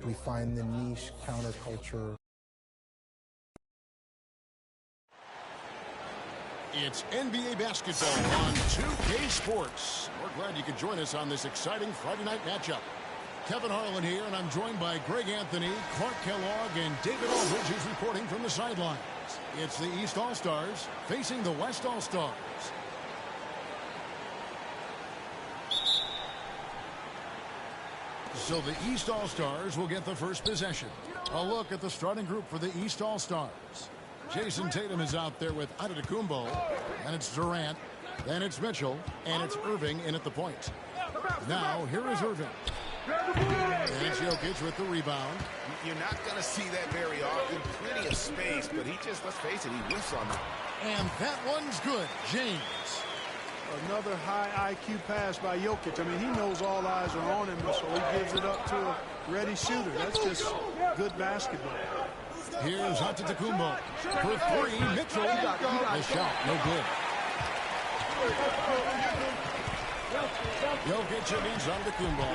We find the niche counterculture. It's NBA basketball on 2K Sports. We're glad you could join us on this exciting Friday night matchup. Kevin Harlan here, and I'm joined by Greg Anthony, Clark Kellogg, and David Aldridge, who's reporting from the sidelines. It's the East All-Stars facing the West All-Stars. So the East All-Stars will get the first possession. A look at the starting group for the East All-Stars. Jason Tatum is out there with Antetokounmpo, and it's Durant, then it's Mitchell, and it's Irving in at the point. Now, here is Irving. And it's Jokic with the rebound. You're not going to see that very often. Plenty of space, but he just, let's face it, he whiffs on that. And that one's good. James. Another high IQ pass by Jokic. I mean, he knows all eyes are on him, so he gives it up to a ready shooter. That's just good basketball. Here's Antetokounmpo for three. Mitchell. The shot, no good. Jokic against Antetokounmpo.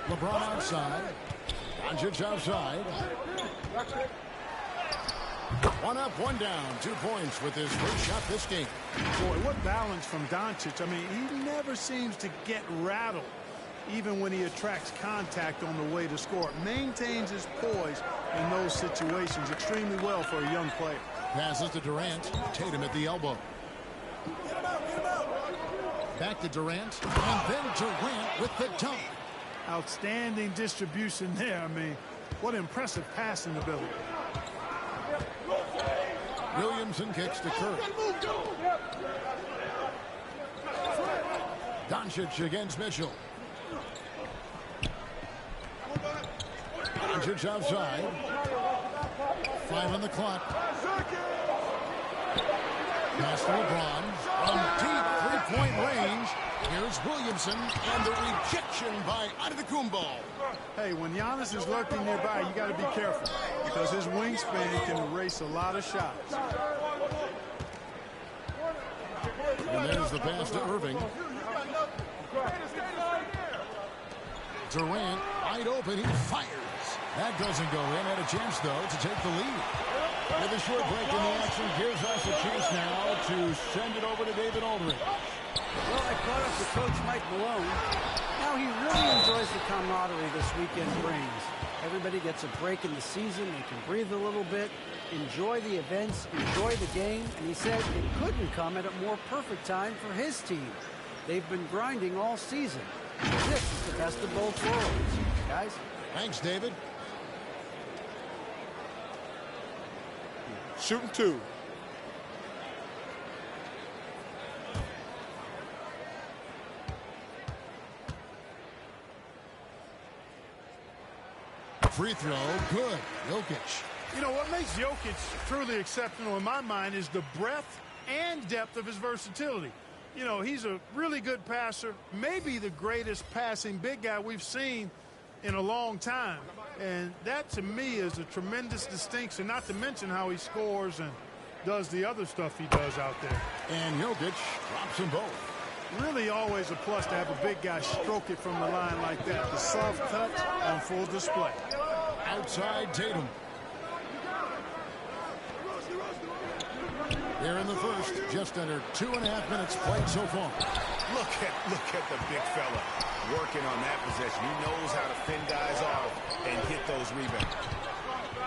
LeBron outside. Doncic outside. One up, one down. 2 points with his first shot this game. Boy, what balance from Doncic. I mean, he never seems to get rattled, even when he attracts contact on the way to score. Maintains his poise in those situations extremely well for a young player. Passes to Durant. Tatum at the elbow. Back to Durant. And then Durant with the dunk. Outstanding distribution there. I mean, what impressive passing ability. Williamson kicks to Curry. Doncic against Mitchell. Doncic outside. 5 on the clock. Pass to LeBron. From deep three-point range. Here's Williamson, and the rejection by Antetokounmpo. Hey, when Giannis is lurking nearby, you got to be careful because his wingspan can erase a lot of shots. And there's the pass to Irving. Durant, wide open, he fires. That doesn't go in. Had a chance, though, to take the lead. With a short break in the action, gives us a chance now to send it over to David Aldridge. Well, I caught up with Coach Mike Malone. Now he really enjoys the camaraderie this weekend brings. Everybody gets a break in the season. They can breathe a little bit, enjoy the events, enjoy the game. And he said it couldn't come at a more perfect time for his team. They've been grinding all season. This is the best of both worlds, guys. Thanks, David. Shooting 2. Free throw, good. Jokic. You know, what makes Jokic truly exceptional in my mind is the breadth and depth of his versatility. You know, he's a really good passer, maybe the greatest passing big guy we've seen in a long time. And that, to me, is a tremendous distinction, not to mention how he scores and does the other stuff he does out there. And Jokic drops them both. Really always a plus to have a big guy stroke it from the line like that. The soft touch on full display. Outside Tatum. Here in the first, just under 2.5 minutes played so far. Look at the big fella working on that possession. He knows how to fend guys off and hit those rebounds.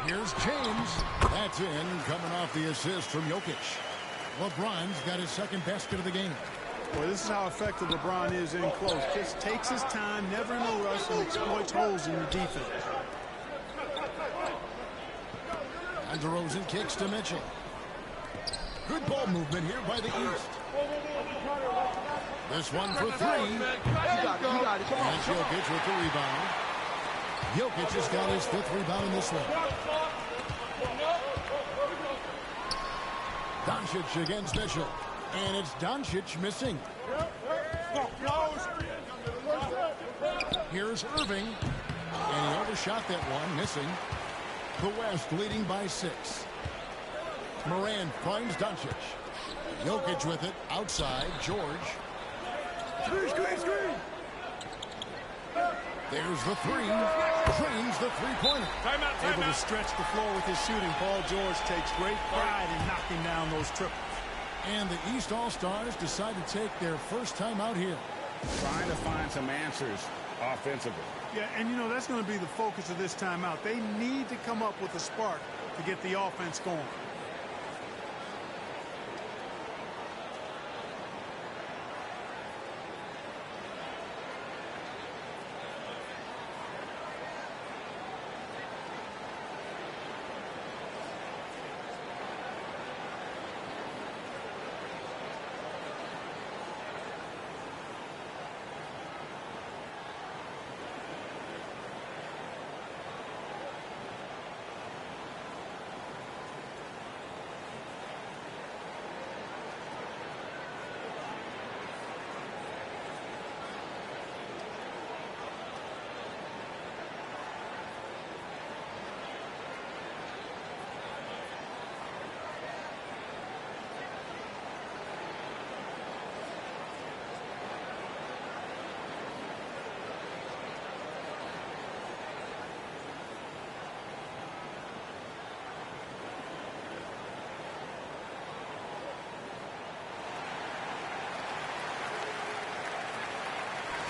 Here's James. That's in, coming off the assist from Jokic. LeBron's got his second basket of the game. Well, this is how effective LeBron is in close. Just takes his time, never in a rush, and exploits holes in the defense. And DeRozan kicks to Mitchell. Good ball movement here by the East. This one for three. And Jokic with the rebound. Jokic has got his 5th rebound in this one. Doncic against Mitchell. And it's Doncic missing. Here's Irving. And he overshot that one, missing. The West leading by 6. Moran finds Doncic. Jokic with it outside. George. Screen. There's the three. Drains the three-pointer. Able to stretch the floor with his shooting. Paul George takes great pride in knocking down those triples. And the East All-Stars decide to take their first time out here. Trying to find some answers offensively. Yeah, and you know, that's going to be the focus of this timeout. They need to come up with a spark to get the offense going.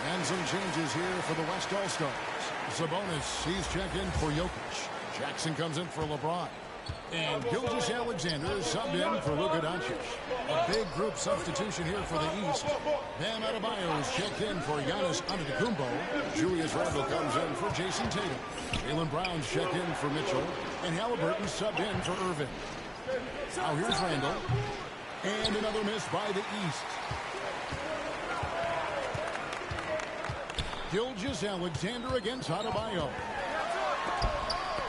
And some changes here for the West All-Stars. Sabonis, he's checked in for Jokic. Jackson comes in for LeBron. And Gilgeous-Alexander is subbed in for Luka Doncic. A big group substitution here for the East. Bam Adebayo is checked in for Giannis Antetokounmpo. Julius Randle comes in for Jason Tatum. Jaylen Brown's checked in for Mitchell. And Halliburton subbed in for Irvin. Now here's Randle. And another miss by the East. Gilgeous-Alexander against Adebayo.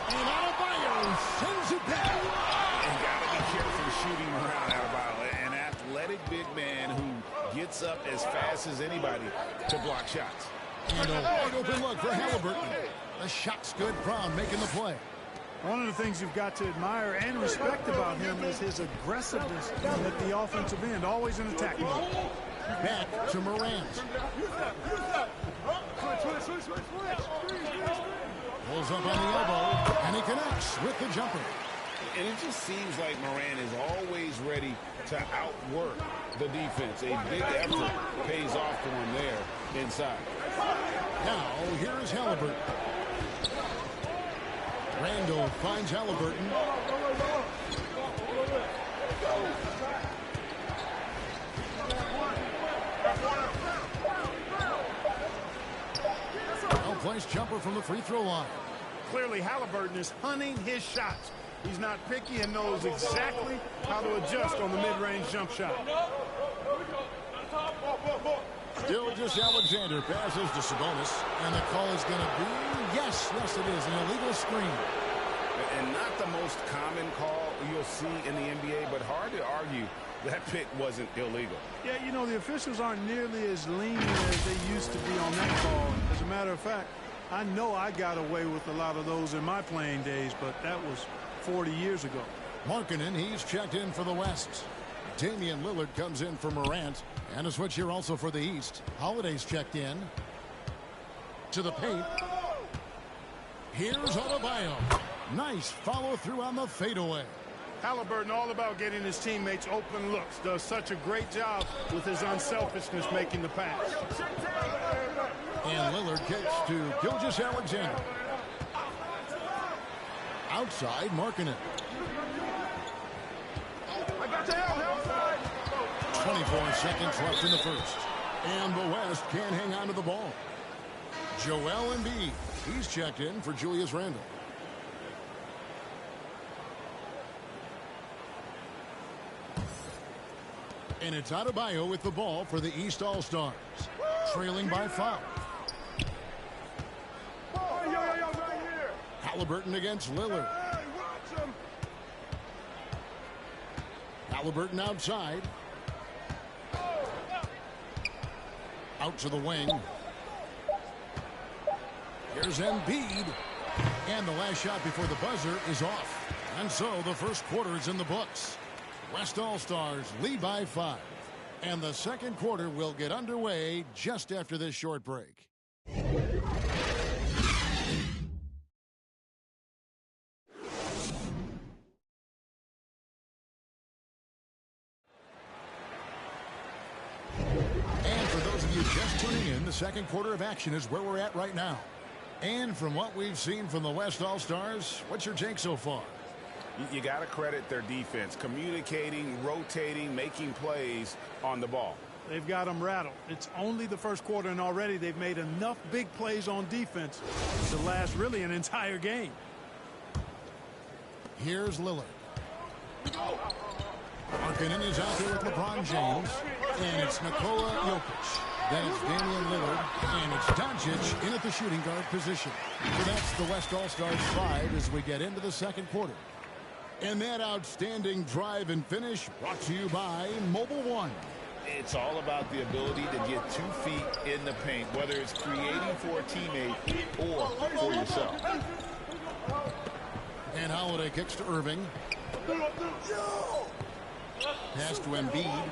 And Adebayo sends it back. And got to be careful shooting around Adebayo. An athletic big man who gets up as fast as anybody to block shots. And a wide open look for Halliburton. The shot's good. Brown making the play. One of the things you've got to admire and respect about him is his aggressiveness at the offensive end, always in attack mode. Back to Morant. Pulls up on the elbow, and he connects with the jumper. And it just seems like Morant is always ready to outwork the defense. A big effort pays off for him there inside. Now, here's Halliburton. Randle finds Halliburton. Well-placed jumper from the free throw line. Clearly, Halliburton is hunting his shots. He's not picky and knows exactly how to adjust on the mid-range jump shot. Gilgeous-Alexander passes to Sabonis, and the call is going to be, yes, it is, an illegal screen. And not the most common call you'll see in the NBA, but hard to argue that pick wasn't illegal. Yeah, you know, the officials aren't nearly as lenient as they used to be on that call. As a matter of fact, I know I got away with a lot of those in my playing days, but that was 40 years ago. Markkanen, he's checked in for the West. Damian Lillard comes in for Morant. And a switch here also for the East. Holiday's checked in. To the paint. Here's Adebayo. Nice follow-through on the fadeaway. Halliburton all about getting his teammates open looks. Does such a great job with his unselfishness making the pass. And Lillard kicks to Gilgeous-Alexander. Outside, Markkanen. 24 seconds left in the first. And the West can't hang on to the ball. Joel Embiid. He's checked in for Julius Randle. And it's Adebayo with the ball for the East All-Stars. Trailing by 5. Halliburton against Lillard. Halliburton outside. Out to the wing. Here's Embiid. And the last shot before the buzzer is off. And so the first quarter is in the books. West All-Stars lead by 5. And the second quarter will get underway just after this short break. you're just tuning in, the second quarter of action is where we're at right now. And from what we've seen from the West All-Stars, what's your take so far? You got to credit their defense, communicating, rotating, making plays on the ball. They've got them rattled. It's only the first quarter, and already they've made enough big plays on defense to last really an entire game. Here's Lillard. Markkanen is out there with LeBron James. And it's Nikola Jokic. Then it's Damian Lillard. And it's Doncic in at the shooting guard position. So that's the West All-Stars 5 as we get into the second quarter. And that outstanding drive and finish brought to you by Mobile One. It's all about the ability to get 2 feet in the paint, whether it's creating for a teammate or for yourself. And Holiday kicks to Irving. Pass to Embiid.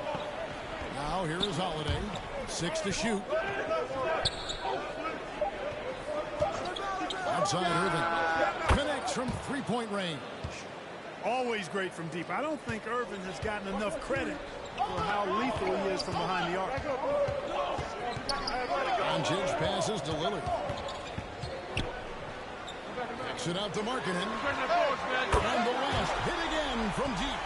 Now here is Holiday. 6 to shoot. Outside Irving. Connects from three-point range. Always great from deep. I don't think Irving has gotten enough credit for how lethal he is from behind the arc. Doncic passes to Lillard. Backs it out to Markkanen. And the West hit again from deep.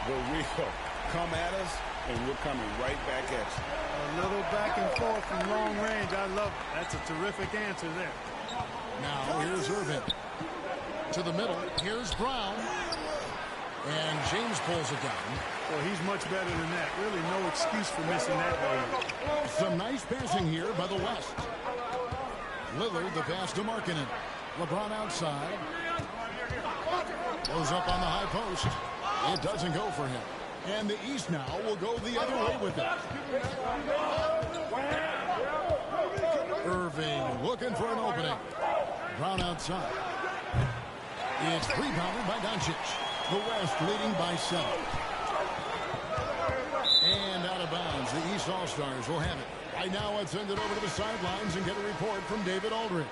The real come at us, and we're coming right back at you. A little back and forth from long range. I love it. That's a terrific answer there. Now here's Irving. To the middle. Here's Brown. And James pulls it down. Well, he's much better than that. Really no excuse for missing that lead. Some nice passing here by the West. Lillard, the pass to Markkanen. LeBron outside. Goes up on the high post. It doesn't go for him. And the East now will go the other way with it. Irving looking for an opening. Brown outside. It's rebounded by Doncic. The West leading by 7. And out of bounds, the East All-Stars will have it. Right now, let's send it over to the sidelines and get a report from David Aldridge.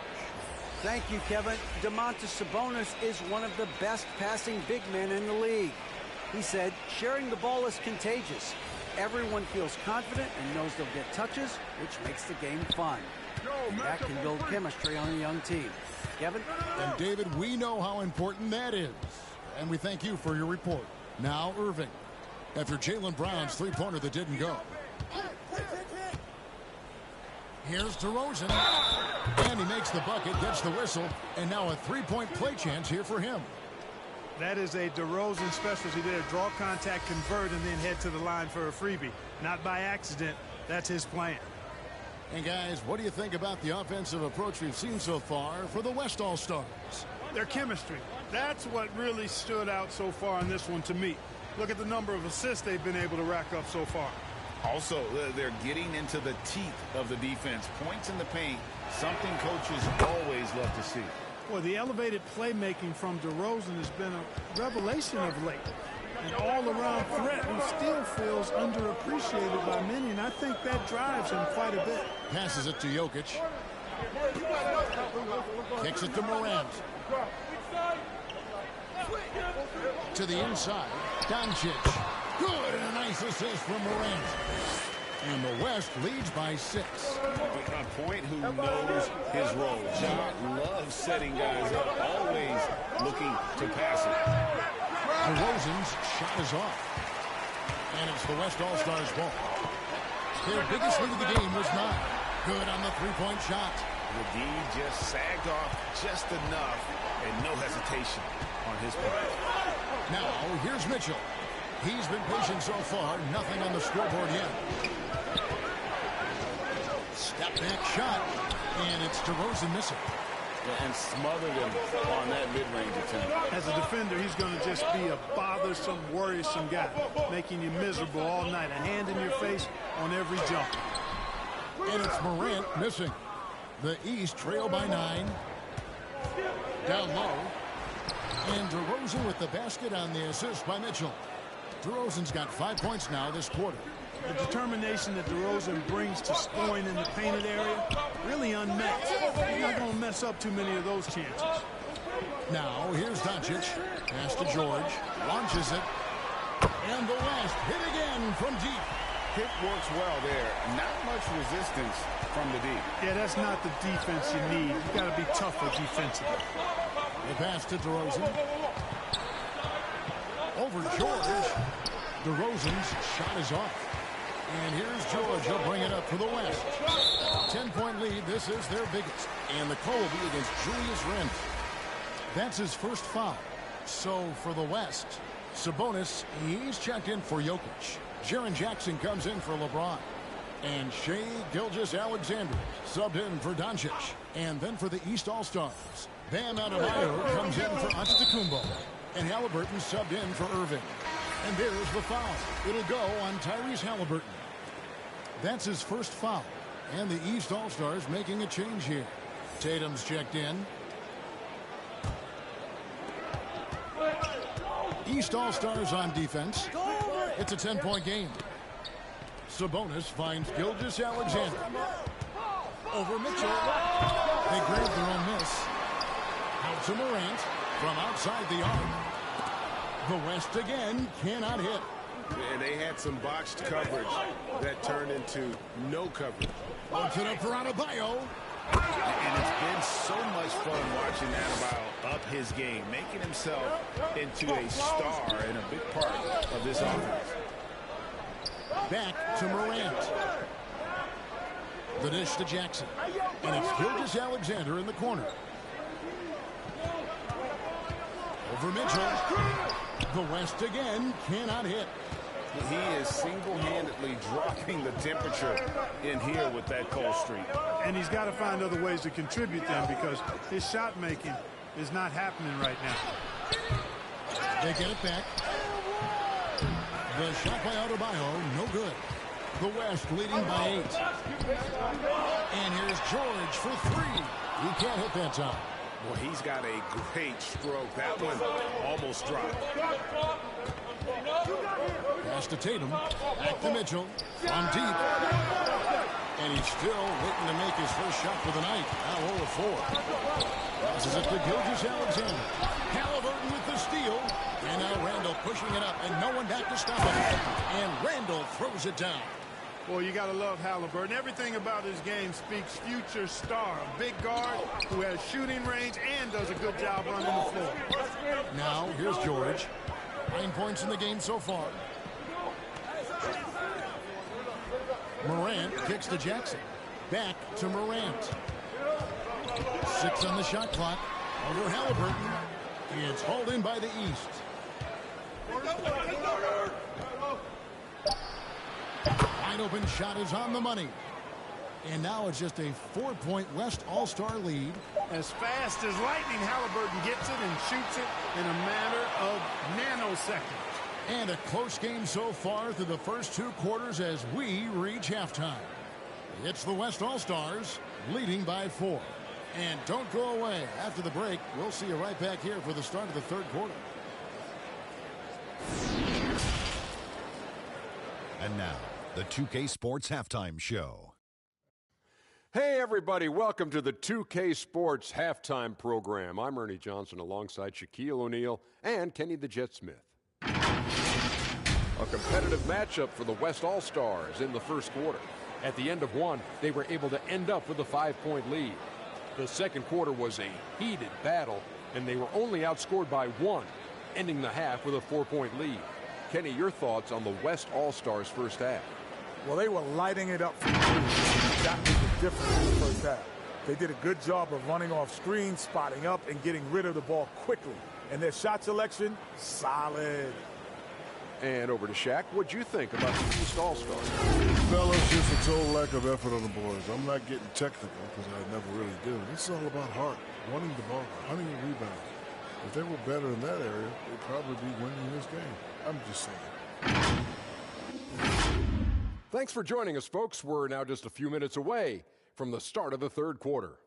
Thank you, Kevin. Domantas Sabonis is one of the best passing big men in the league. He said, sharing the ball is contagious. Everyone feels confident and knows they'll get touches, which makes the game fun. And that can build chemistry on a young team. Kevin? And David, we know how important that is. And we thank you for your report. Now Irving. After Jaylen Brown's three-pointer that didn't go. Here's DeRozan. And he makes the bucket, gets the whistle, and now a three-point play chance here for him. That is a DeRozan specialty there. Draw contact, convert, and then head to the line for a freebie. Not by accident. That's his plan. And guys, what do you think about the offensive approach we've seen so far for the West All-Stars? Their chemistry. That's what really stood out so far in this one to me. Look at the number of assists they've been able to rack up so far. Also, they're getting into the teeth of the defense. Points in the paint, something coaches always love to see. Well, the elevated playmaking from DeRozan has been a revelation of late. An all-around threat who still feels underappreciated by many, and I think that drives him quite a bit. Passes it to Jokic. Kicks it to Morant. To the inside. Doncic. Good, and a nice assist from Morant. And the West leads by 6. A point who knows his role. John loves setting guys up, always looking to pass it. DeRozan's shot is off. And it's the West All-Stars ball. Their biggest lead of the game was 9. Good on the three-point shot. The D just sagged off just enough, and no hesitation on his part. Now, here's Mitchell. He's been patient so far. Nothing on the scoreboard yet. Step back shot. And it's DeRozan missing. And smothered him on that mid-range attempt. As a defender, he's going to just be a bothersome, worrisome guy, making you miserable all night. A hand in your face on every jump. And it's Morant missing. The East trail by 9. Down low. And DeRozan with the basket on the assist by Mitchell. DeRozan's got 5 points now this quarter. The determination that DeRozan brings to scoring in the painted area, really unmatched. He's not going to mess up too many of those chances. Now, here's Doncic. Pass to George. Launches it. And the West hit again from deep. pick works well there. Not much resistance from the D. Yeah, that's not the defense you need. You got to be tougher defensively. The pass to DeRozan. Over George. DeRozan's shot is off. And here's George. He'll bring it up for the West. 10-point lead. This is their biggest. And the call will be against Julius Randle. That's his first foul. So for the West, Sabonis, he's checked in for Jokic. Jaren Jackson comes in for LeBron. And Shai Gilgeous-Alexander subbed in for Doncic. And then for the East All-Stars, Bam Adebayo comes in for Antetokounmpo. And Halliburton subbed in for Irving. And there's the foul. It'll go on Tyrese Halliburton. That's his first foul. And the East All-Stars making a change here. Tatum's checked in. East All-Stars on defense. It's a 10-point game. Sabonis finds Gilgeous-Alexander. Over Mitchell. They grab their own miss. Out to Morant from outside the arc. The West again cannot hit. And they had some botched coverage that turned into no coverage. Puts it up for Adebayo. And it's been so much fun watching Adebayo up his game, making himself into a star and a big part of this offense. Back to Morant. The dish to Jackson. And it's Gilgeous-Alexander in the corner. Over Mitchell. The West again cannot hit. He is single-handedly dropping the temperature in here with that cold streak. And he's got to find other ways to contribute them because his shot making is not happening right now. They get it back. The shot by Adebayo, no good. The West leading by 8. And here's George for 3. He can't hit that time. Well, he's got a great stroke. That one almost dropped. Pass to Tatum. Back to Mitchell. On deep. And he's still waiting to make his first shot for the night. Now 0-4. Passes it to Gilgeous-Alexander. Halliburton with the steal. And now Randle pushing it up. And no one back to stop him. And Randle throws it down. Well, you got to love Halliburton. Everything about his game speaks future star. A big guard who has shooting range and does a good job running the floor. Now, here's George. 9 points in the game so far. Morant kicks to Jackson. Back to Morant. 6 on the shot clock. Over Halliburton. It's hauled in by the East. Wide open shot is on the money. And now it's just a 4-point West All-Star lead. As fast as lightning, Halliburton gets it and shoots it in a matter of nanoseconds. And a close game so far through the first 2 quarters as we reach halftime. It's the West All-Stars leading by 4. And don't go away. After the break, we'll see you right back here for the start of the 3rd quarter. And now, the 2K Sports Halftime Show. Hey, everybody. Welcome to the 2K Sports Halftime Program. I'm Ernie Johnson alongside Shaquille O'Neal and Kenny the Jet Smith. A competitive matchup for the West All-Stars in the first quarter. At the end of one, they were able to end up with a 5-point lead. The second quarter was a heated battle, and they were only outscored by 1, ending the half with a 4-point lead. Kenny, your thoughts on the West All-Stars first half? Well, they were lighting it up from 3. That was the difference in the first half. They did a good job of running off screens, spotting up, and getting rid of the ball quickly. And their shot selection, solid. And over to Shaq. What'd you think about the East All-Stars? Fellas, just a total lack of effort on the boards. I'm not getting technical because I never really do. It's all about heart, wanting the ball, hunting the rebound. If they were better in that area, they'd probably be winning this game. I'm just saying. Thanks for joining us, folks. We're now just a few minutes away from the start of the 3rd quarter.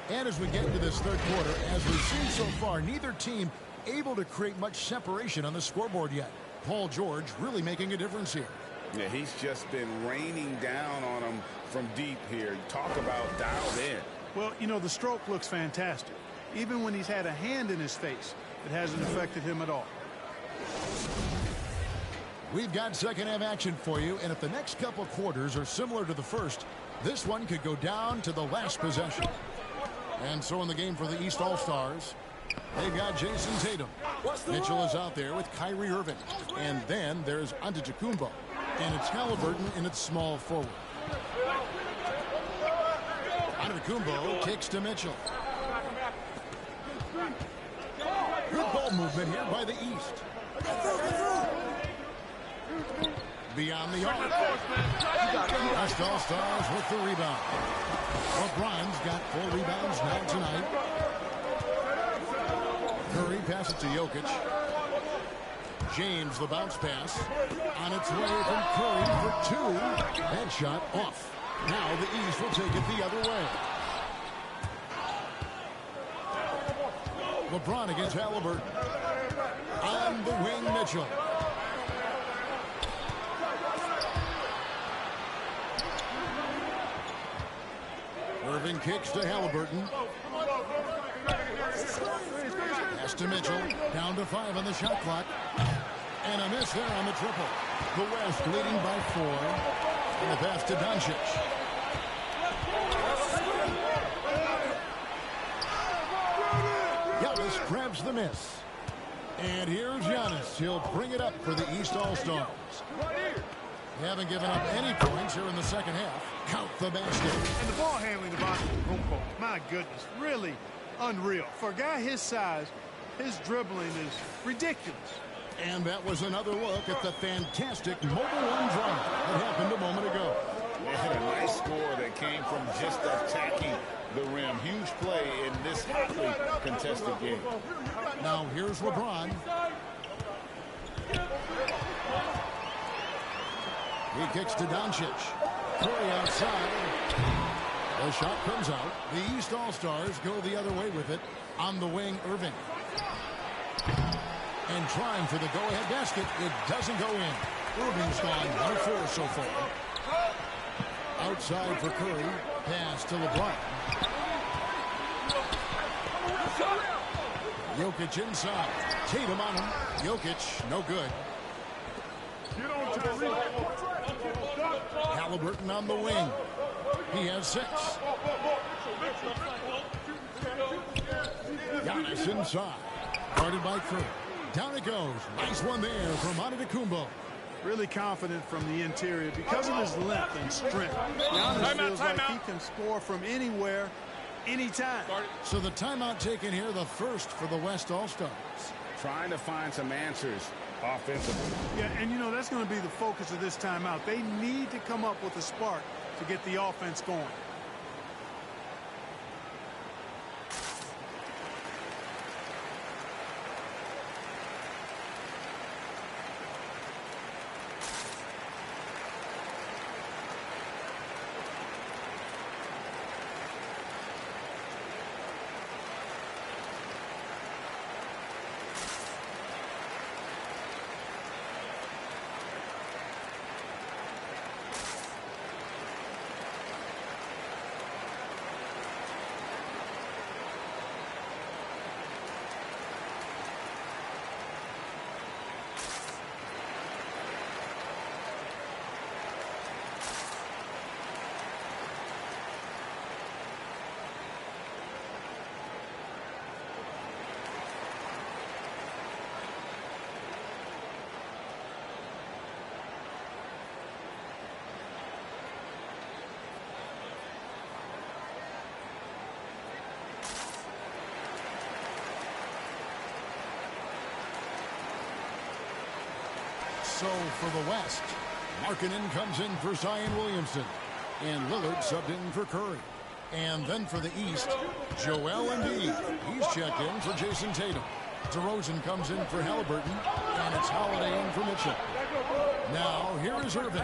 And as we get into this 3rd quarter, as we've seen so far, neither team able to create much separation on the scoreboard yet. Paul George really making a difference here. Yeah, he's just been raining down on him from deep here. Talk about dialed in. Well, you know, the stroke looks fantastic. Even when he's had a hand in his face, it hasn't affected him at all. We've got second half action for you, and if the next couple quarters are similar to the first, this one could go down to the last possession. And so in the game for the East All-Stars, they've got Jason Tatum. Mitchell is out there with Kyrie Irving. And then there's Antetokounmpo. And it's Halliburton in its small forward. Antetokounmpo kicks to Mitchell. Good ball movement here by the East. Beyond the arc. West All-Stars with the rebound. LeBron's got 4 rebounds now tonight. Curry passes to Jokic. James, the bounce pass. On its way from Curry for 2. That shot off. Now the East will take it the other way. LeBron against Halliburton. On the wing, Mitchell. Irving kicks to Halliburton. Pass to Mitchell. Down to 5 on the shot clock. And a miss there on the triple. The West leading by 4. And the pass to Doncic. Giannis grabs the miss. And here's Giannis. He'll bring it up for the East All-Stars. They haven't given up any points here in the second half. Count the basket. And the ball handling of Antetokounmpo, my goodness, really unreal. For a guy his size, his dribbling is ridiculous. And that was another look at the fantastic mobile one drive that happened a moment ago. Yeah, a nice score that came from just attacking the rim. Huge play in this hotly contested game. Now here's LeBron. He kicks to Doncic. Curry outside. The shot comes out. The East All-Stars go the other way with it. On the wing, Irving. And trying for the go-ahead basket. It doesn't go in. Irving's gone 1-4 so far. Outside for Curry. Pass to LeBron. Jokic inside. Tatum on him. Jokic, no good. Halliburton on the wing. He has 6. Giannis inside. Guarded by Curry. Down it goes. Nice one there from Antetokounmpo. Really confident from the interior because of his length and strength. Giannis feels like he can score from anywhere, anytime. So the timeout taken here, the first for the West All-Stars. Trying to find some answers offensively. Yeah, and you know, that's going to be the focus of this timeout. They need to come up with a spark to get the offense going. So for the West, Markkanen comes in for Zion Williamson. And Lillard subbed in for Curry. And then for the East, Joel Embiid. He's checked in for Jason Tatum. DeRozan comes in for Halliburton. And it's Holiday in for Mitchell. Now here is Irving.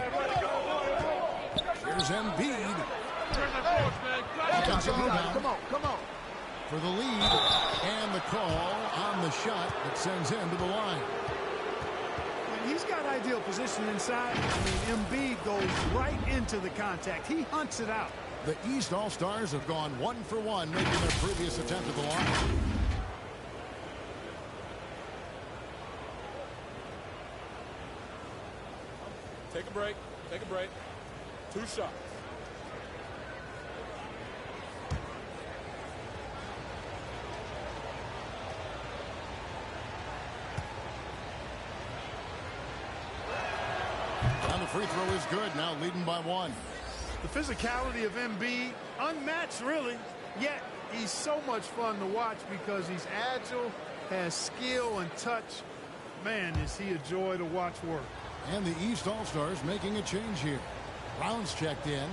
Here's Embiid. Offensive rebound. Come on. For the lead. And the call on the shot that sends him to the line. He He's got ideal position inside. I mean, Embiid goes right into the contact. He hunts it out. The East All-Stars have gone 1 for 1, making their previous attempt at the line. Take a break. Take a break. 2 shots. And the free throw is good, now leading by 1. The physicality of Embiid, unmatched really, yet he's so much fun to watch because he's agile, has skill and touch. Man, is he a joy to watch work. And the East All-Stars making a change here. Brown's checked in.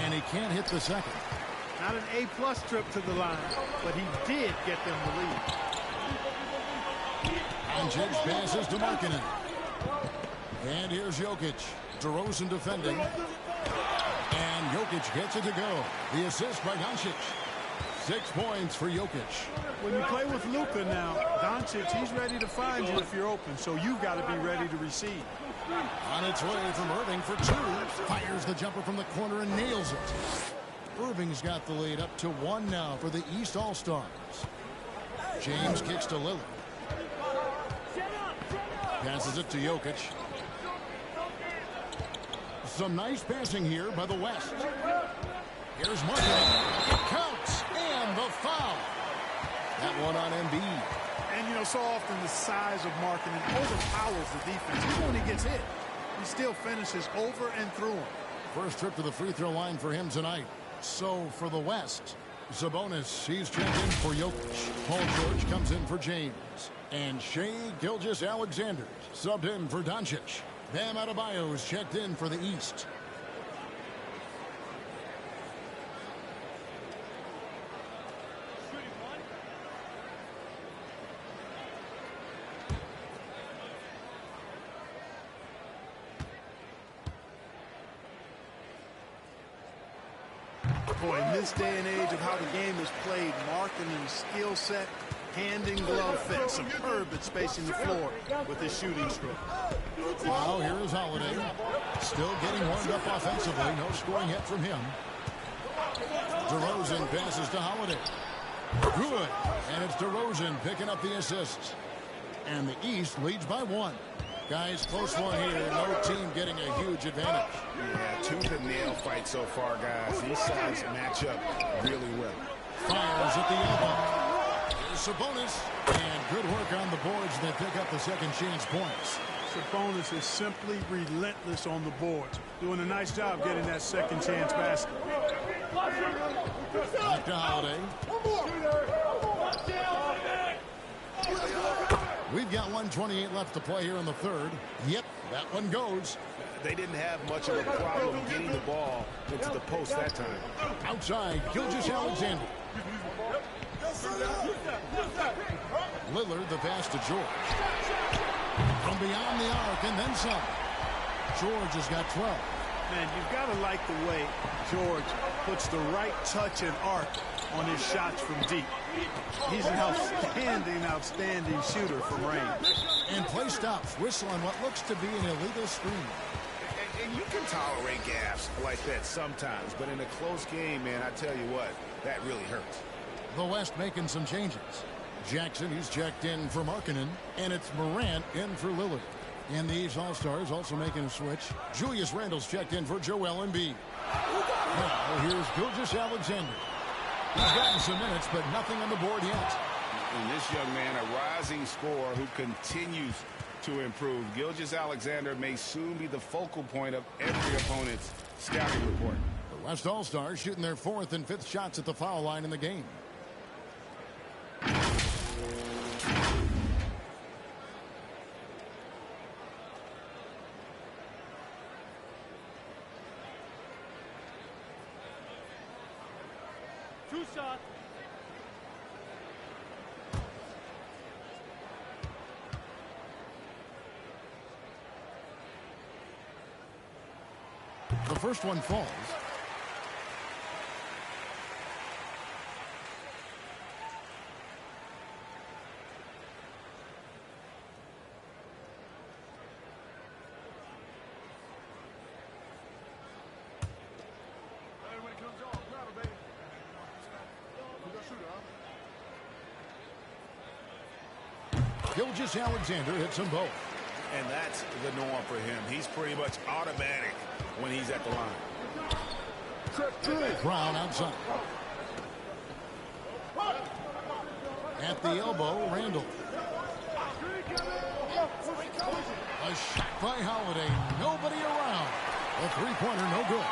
And he can't hit the second. Not an A-plus trip to the line, but he did get them the lead. Doncic passes to Markkanen. And here's Jokic. DeRozan defending. And Jokic gets it to go. The assist by Doncic. 6 points for Jokic. When you play with Luka now, Doncic, he's ready to find you if you're open, so you've got to be ready to receive. On its way from Irving for 2. Fires the jumper from the corner and nails it. Irving's got the lead up to 1 now for the East All-Stars. James kicks to Lillard. Passes it to Jokic. Some nice passing here by the West. Here's Markkanen. It counts. And the foul. That one on Embiid. And, you know, so often the size of Markkanen overpowers the defense. Even when he gets hit, he still finishes over and through him. First trip to the free throw line for him tonight. So for the West, Sabonis, he's checked in for Jokic. Paul George comes in for James. And Shai Gilgeous-Alexander subbed in for Doncic. Bam Adebayo is checked in for the East. Boy, in this day and age of how the game is played, Markkanen's skill set, hand-in-glove fit, superb at spacing the floor with his shooting stroke. Now here is Holiday. Still getting warmed up offensively. No scoring yet from him. DeRozan passes to Holiday. Good. And it's DeRozan picking up the assist. And the East leads by 1. Guys, close one here. No team getting a huge advantage. Yeah, tooth-and-nail fight so far, guys. These sides match up really well. Fires at the elbow. Here's Sabonis. And good work on the boards. They pick up the second chance points. Sabonis is simply relentless on the boards. Doing a nice job getting that second chance basket. Back to Holiday. We've got 1:28 left to play here in the third. Yep, that one goes. They didn't have much of a problem getting the ball into the post that time. Outside, Gilgeous-Alexander. Lillard, the pass to George. From beyond the arc and then some. George has got 12. Man, you've got to like the way George puts the right touch and arc on his shots from deep. He's an outstanding shooter from range. And play stops. Whistle on what looks to be an illegal screen. And you can tolerate gaffes like that sometimes, but in a close game, man, I tell you what, that really hurts. The West making some changes. Jackson, he's checked in for Markkanen, and it's Morant in for Lillard. And the East All-Stars also making a switch. Julius Randle's checked in for Joel Embiid. Now here's Gilgeous-Alexander. He's gotten some minutes, but nothing on the board yet. And this young man, a rising scorer who continues to improve. Gilgeous-Alexander may soon be the focal point of every opponent's scouting report. The West All-Stars shooting their 4th and 5th shots at the foul line in the game. Two shots. The first one falls. Gilgeous-Alexander hits them both. And that's the norm for him. He's pretty much automatic when he's at the line. Brown outside. At the elbow, Randall. A shot by Holiday. Nobody around. A three-pointer, no good.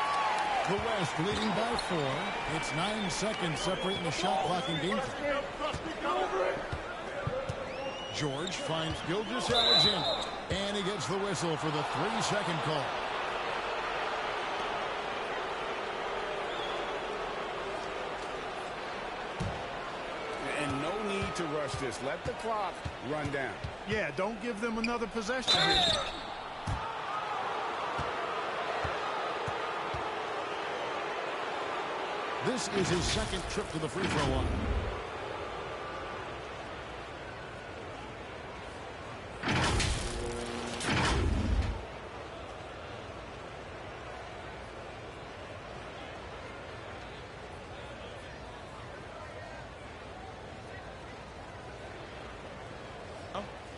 The West leading by 4. It's 9 seconds separating the shot clock and game time. George finds Gilgeous-Alexander. And he gets the whistle for the 3-second call. And no need to rush this. Let the clock run down. Yeah, don't give them another possession here. This is his second trip to the free throw line.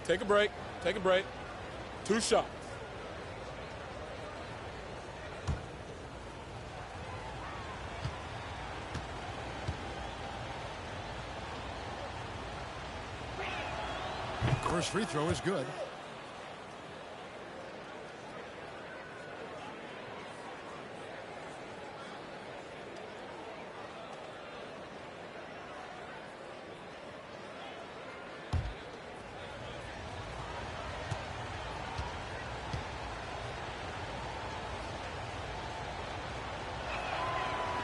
Take a break. Take a break. 2 shots. First free throw is good.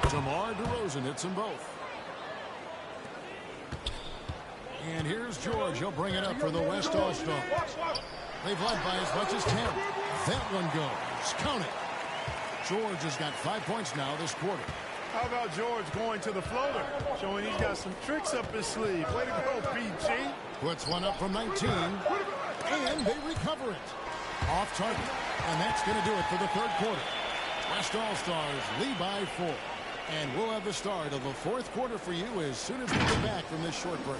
DeMar DeRozan hits them both. And here's George. He'll bring it up for the West All-Stars. They've led by as much as 10. That one goes. Count it. George has got 5 points now this quarter. How about George going to the floater, showing he's got some tricks up his sleeve. Way to go, PG. Puts one up from 19. And they recover it. Off target. And that's going to do it for the third quarter. West All-Stars lead by 4. And we'll have the start of the fourth quarter for you as soon as we get back from this short break.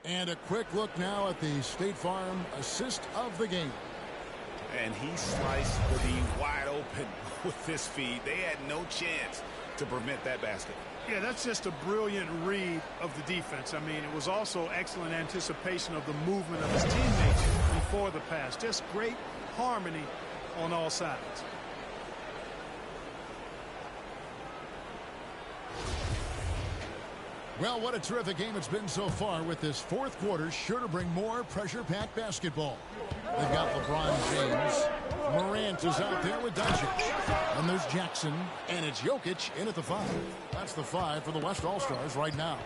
And a quick look now at the State Farm assist of the game. And he sliced the D wide open with this feed. They had no chance to prevent that basket. Yeah, that's just a brilliant read of the defense. I mean, it was also excellent anticipation of the movement of his teammates before the pass. Just great harmony on all sides. Well, what a terrific game it's been so far, with this fourth quarter sure to bring more pressure-packed basketball. They've got LeBron James. Morant is out there with Doncic. And there's Jackson. And it's Jokic in at the 5. That's the 5 for the West All-Stars right now.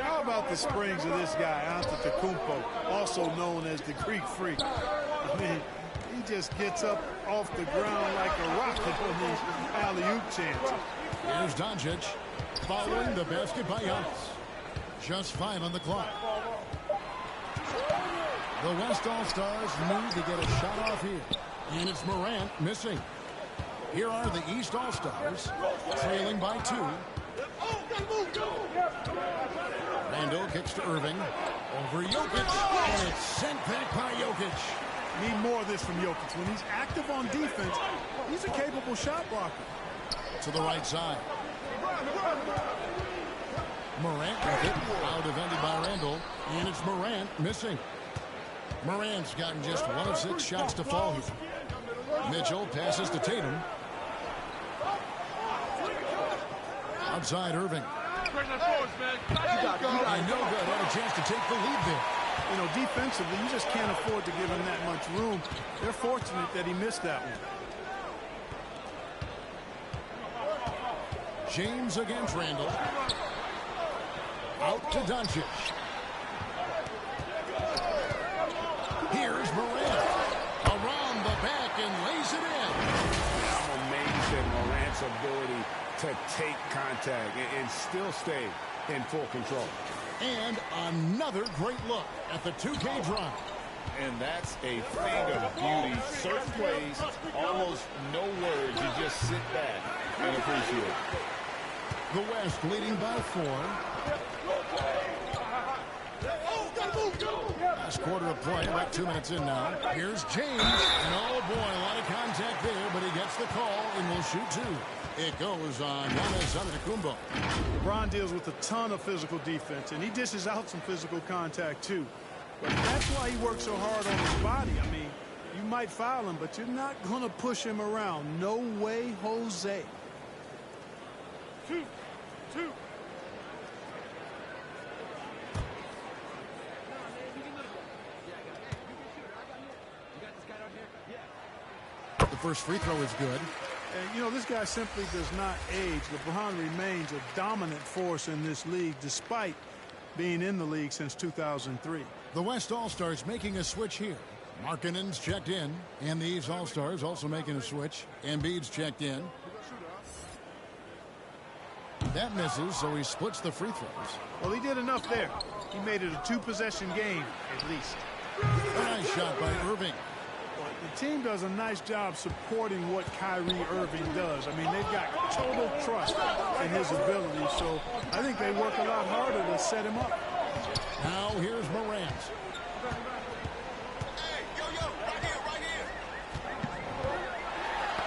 How about the springs of this guy, Antetokounmpo, also known as the Greek Freak? I mean, he just gets up off the ground like a rocket on these alley-oop chances. Here's Doncic following the basket by Giannis. Just 5 on the clock. The West All-Stars need to get a shot off here. And it's Morant missing. Here are the East All-Stars trailing by 2. Randall kicks to Irving. Over Jokic. And it's sent back by Jokic. Need more of this from Jokic. When he's active on defense, he's a capable shot blocker. To the right side. Morant with it. Now defended by Randall. And it's Morant missing. Morant's gotten just 1 of 6 shots to fall here. Mitchell passes to Tatum. Outside Irving. And no good. Had a chance to take the lead there. You know, defensively, you just can't afford to give him that much room. They're fortunate that he missed that one. James against Randall. Out to Doncic. Here's Morant. Around the back and lays it in. I'm amazed at Morant's ability to take contact and still stay in full control. And another great look at the 2K drive. And that's a thing of beauty. Certain plays, almost no words. You just sit back and appreciate it. The West leading by 4. Last quarter of play, about 2 minutes in now. Here's James. And oh boy, a lot of contact there, but he gets the call and will shoot 2. It goes on Giannis Antetokounmpo. LeBron deals with a ton of physical defense, and he dishes out some physical contact too. But that's why he works so hard on his body. I mean, you might foul him, but you're not going to push him around. No way, Jose. 2. The first free throw is good. And, you know, this guy simply does not age. LeBron remains a dominant force in this league, despite being in the league since 2003. The West All-Stars making a switch here. Markkanen's checked in, and the East All-Stars also making a switch. Embiid's checked in. That misses, so he splits the free throws. Well, he did enough there. He made it a 2-possession game, at least. A nice shot by Irving. The team does a nice job supporting what Kyrie Irving does. I mean, they've got total trust in his ability, so I think they work a lot harder to set him up. Now here's Morant. Hey, right here.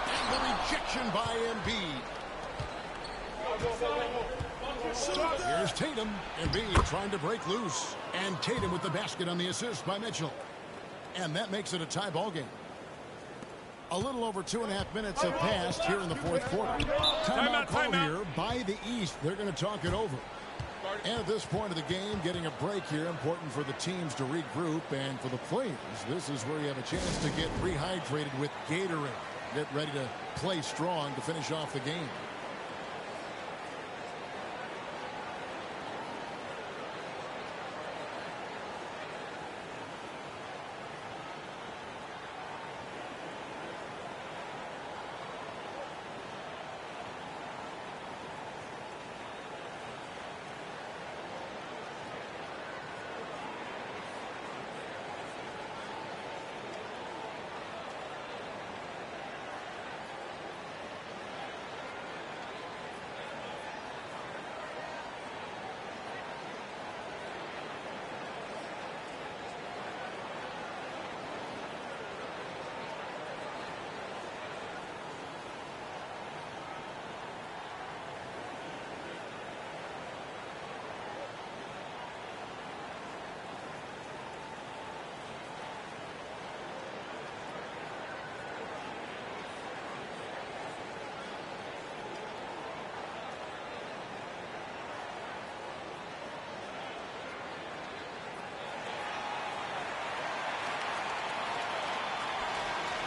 And the rejection by Embiid. Here's Tatum. Embiid trying to break loose. And Tatum with the basket on the assist by Mitchell. And that makes it a tie ball game. A little over 2.5 minutes have passed here in the fourth quarter. Timeout call here by the East. They're going to talk it over. And at this point of the game, getting a break here, important for the teams to regroup. And for the players, this is where you have a chance to get rehydrated with Gatorade. Get ready to play strong to finish off the game.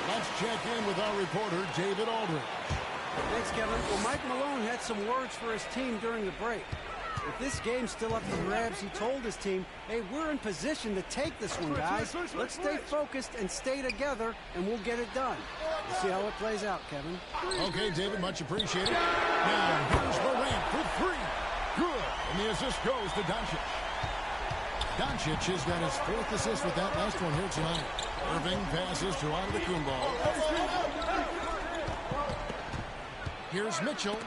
Let's check in with our reporter, David Aldridge. Thanks, Kevin. Well, Mike Malone had some words for his team during the break. If this game's still up for grabs, he told his team, hey, we're in position to take this one, guys. Let's stay focused and stay together, and we'll get it done. We'll see how it plays out, Kevin. Okay, David, much appreciated. Now, here's Morant for 3. Good. And the assist goes to Doncic. Doncic has got his 4th assist with that last one here tonight. Irving passes to Antetokounmpo. Here's Mitchell.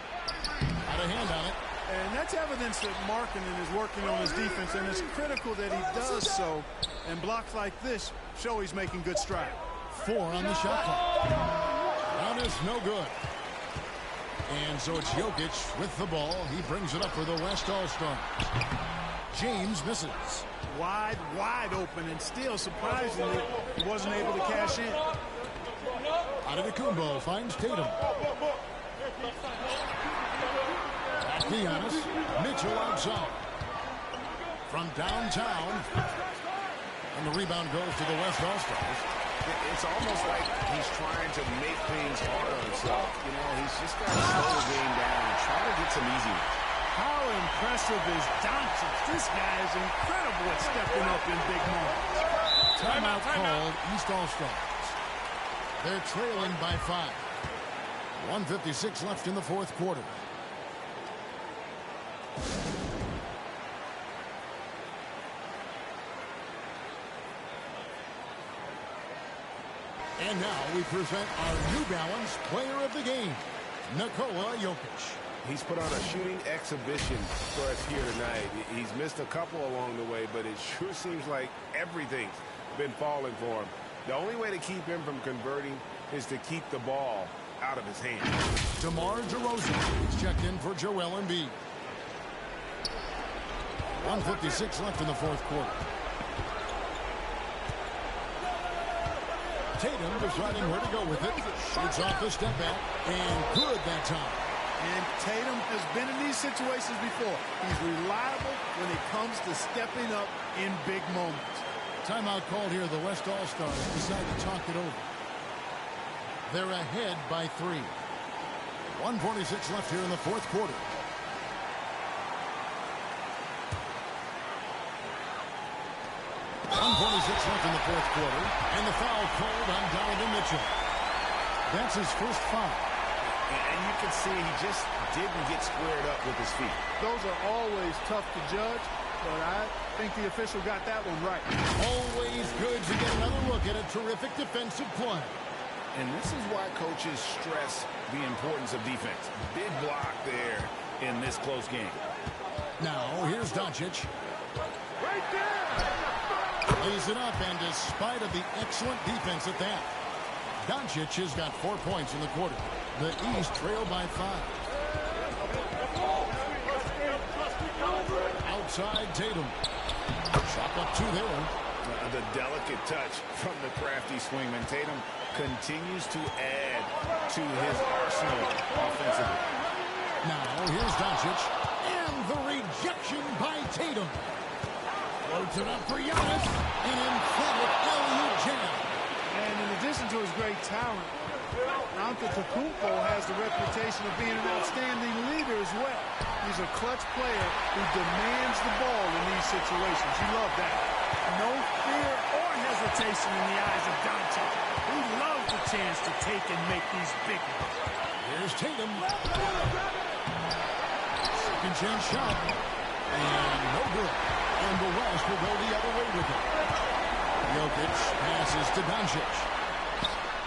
Got a hand on it. And that's evidence that Markkanen is working on his defense, and it's critical that he does so. And blocks like this show he's making good stride. 4 on the shot clock. That is no good. And so it's Jokic with the ball. He brings it up for the West All-Stars. James misses. Wide open, and still, surprisingly, he wasn't able to cash in. Antetokounmpo finds Tatum. Back to Giannis. Mitchell outside. From downtown. And the rebound goes to the West All-Stars. It's almost like he's trying to make things hard on himself. You know, he's just got to slow the game down and try to get some easy ones. How impressive is Doncic? This guy is incredible at stepping up in big moments. Timeout called East All-Stars. They're trailing by 5. 1:56 left in the fourth quarter. And now we present our New Balance Player of the Game, Nikola Jokic. He's put on a shooting exhibition for us here tonight. He's missed a couple along the way, but it sure seems like everything's been falling for him. The only way to keep him from converting is to keep the ball out of his hands. DeMar DeRozan is checked in for Joel Embiid. 1:56 left in the fourth quarter. Tatum deciding where to go with it. Shoots off the step back, and good that time. And Tatum has been in these situations before. He's reliable when it comes to stepping up in big moments. Timeout called here. The West All-Stars decide to talk it over. They're ahead by 3. 1:46 left here in the fourth quarter. Left in the fourth quarter, and the foul called on Donovan Mitchell. That's his first foul. And you can see he just didn't get squared up with his feet. Those are always tough to judge, but I think the official got that one right. Always good to get another look at a terrific defensive play. And this is why coaches stress the importance of defense. Big block there in this close game. Now, here's Doncic. Right there! Lays it up, and despite of the excellent defense at that, Doncic has got 4 points in the quarter. The East trail by 5. Outside Tatum. Shot up 2 there. The delicate touch from the crafty swingman. Tatum continues to add to his arsenal offensively. Now, here's Doncic. And the rejection by Tatum. Floats it up for Giannis. An emphatic alley-oop jam. And in addition to his great talent, Antetokounmpo has the reputation of being an outstanding leader as well. He's a clutch player who demands the ball in these situations. You love that. No fear or hesitation in the eyes of Doncic. He loves the chance to take and make these big ones. Here's Tatum. Second chance shot. And no good. And the West will go the other way with it. Jokic passes to Doncic.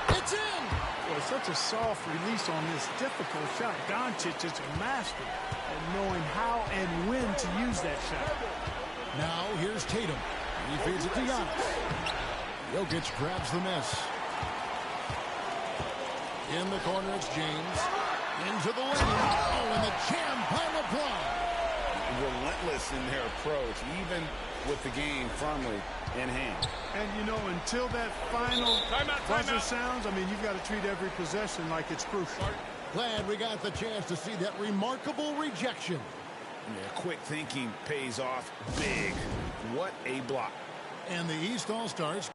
It's in! Boy, such a soft release on this difficult shot. Doncic is a master at knowing how and when to use that shot. Now here's Tatum. He feeds it to Giannis. Jokic grabs the miss. In the corner, it's James. Into the lane. Oh, and the jam by LeBron. Relentless in their approach, even with the game firmly in hand. And, you know, until that final buzzer sounds, I mean, you've got to treat every possession like it's crucial. Glad we got the chance to see that remarkable rejection. Yeah, quick thinking pays off big. What a block. And the East All-Stars